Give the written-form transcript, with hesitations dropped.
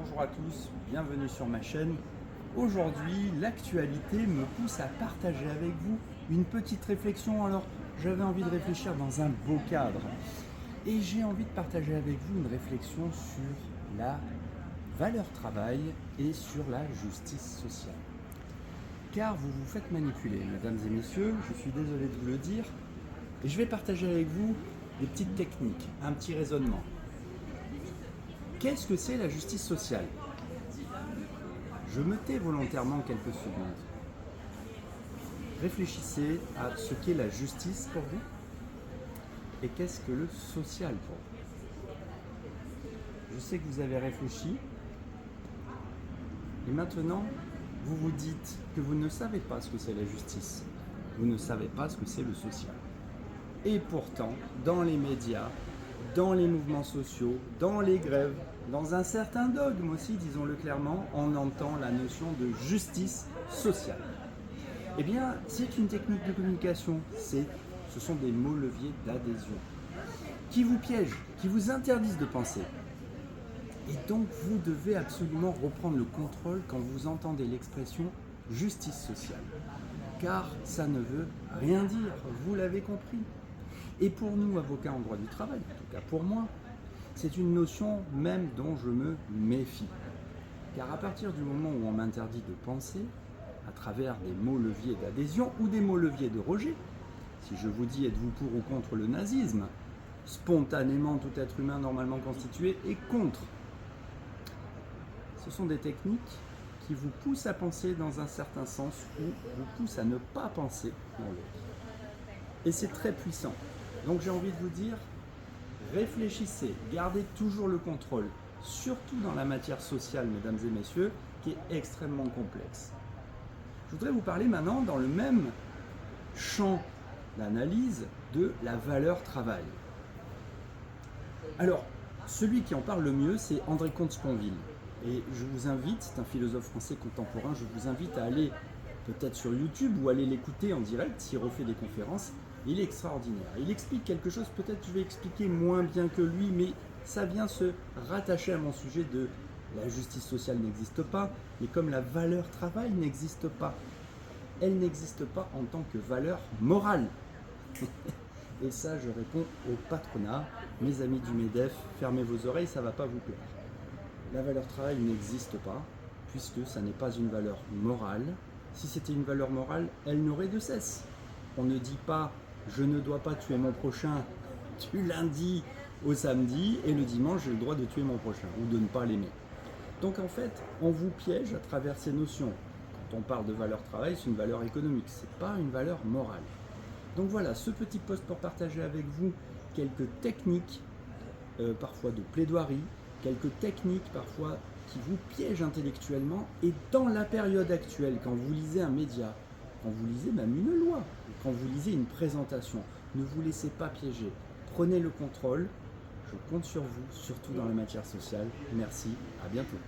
Bonjour à tous, bienvenue sur ma chaîne. Aujourd'hui, l'actualité me pousse à partager avec vous une petite réflexion. Alors, j'avais envie de réfléchir dans un beau cadre. Et j'ai envie de partager avec vous une réflexion sur la valeur travail et sur la justice sociale. Car vous vous faites manipuler, mesdames et messieurs, je suis désolé de vous le dire. Et je vais partager avec vous des petites techniques, un petit raisonnement. Qu'est-ce que c'est la justice sociale? Je me tais volontairement quelques secondes. Réfléchissez à ce qu'est la justice pour vous et qu'est-ce que le social pour vous. Je sais que vous avez réfléchi et maintenant vous vous dites que vous ne savez pas ce que c'est la justice. Vous ne savez pas ce que c'est le social. Et pourtant, dans les médias, dans les mouvements sociaux, dans les grèves, dans un certain dogme aussi, disons-le clairement, on entend la notion de justice sociale. Eh bien, c'est une technique de communication, ce sont des mots leviers d'adhésion qui vous piègent, qui vous interdisent de penser. Et donc, vous devez absolument reprendre le contrôle quand vous entendez l'expression justice sociale. Car ça ne veut rien dire, vous l'avez compris. Et pour nous, avocats en droit du travail, en tout cas pour moi, c'est une notion même dont je me méfie. Car à partir du moment où on m'interdit de penser, à travers des mots leviers d'adhésion ou des mots leviers de rejet, si je vous dis êtes-vous pour ou contre le nazisme, spontanément tout être humain normalement constitué est contre. Ce sont des techniques qui vous poussent à penser dans un certain sens ou vous poussent à ne pas penser dans l'autre. Et c'est très puissant. Donc j'ai envie de vous dire, réfléchissez, gardez toujours le contrôle, surtout dans la matière sociale, mesdames et messieurs, qui est extrêmement complexe. Je voudrais vous parler maintenant dans le même champ d'analyse de la valeur travail. Alors, celui qui en parle le mieux, c'est André Comte-Sponville. Et je vous invite, c'est un philosophe français contemporain, je vous invite à aller peut-être sur YouTube ou aller l'écouter en direct s'il refait des conférences. Il est extraordinaire. Il explique quelque chose, peut-être je vais expliquer moins bien que lui, mais ça vient se rattacher à mon sujet de la justice sociale n'existe pas, mais comme la valeur travail n'existe pas, elle n'existe pas en tant que valeur morale. Et ça, je réponds au patronat, mes amis du MEDEF, fermez vos oreilles, ça ne va pas vous plaire. La valeur travail n'existe pas, puisque ça n'est pas une valeur morale. Si c'était une valeur morale, elle n'aurait de cesse. On ne dit pas je ne dois pas tuer mon prochain du lundi au samedi et le dimanche j'ai le droit de tuer mon prochain ou de ne pas l'aimer. Donc en fait, on vous piège à travers ces notions. Quand on parle de valeur travail, c'est une valeur économique, ce n'est pas une valeur morale. Donc voilà, ce petit post pour partager avec vous quelques techniques, parfois de plaidoirie, quelques techniques parfois qui vous piègent intellectuellement et dans la période actuelle, quand vous lisez un média, quand vous lisez même une loi, quand vous lisez une présentation, ne vous laissez pas piéger. Prenez le contrôle. Je compte sur vous, surtout dans la matière sociale. Merci, à bientôt.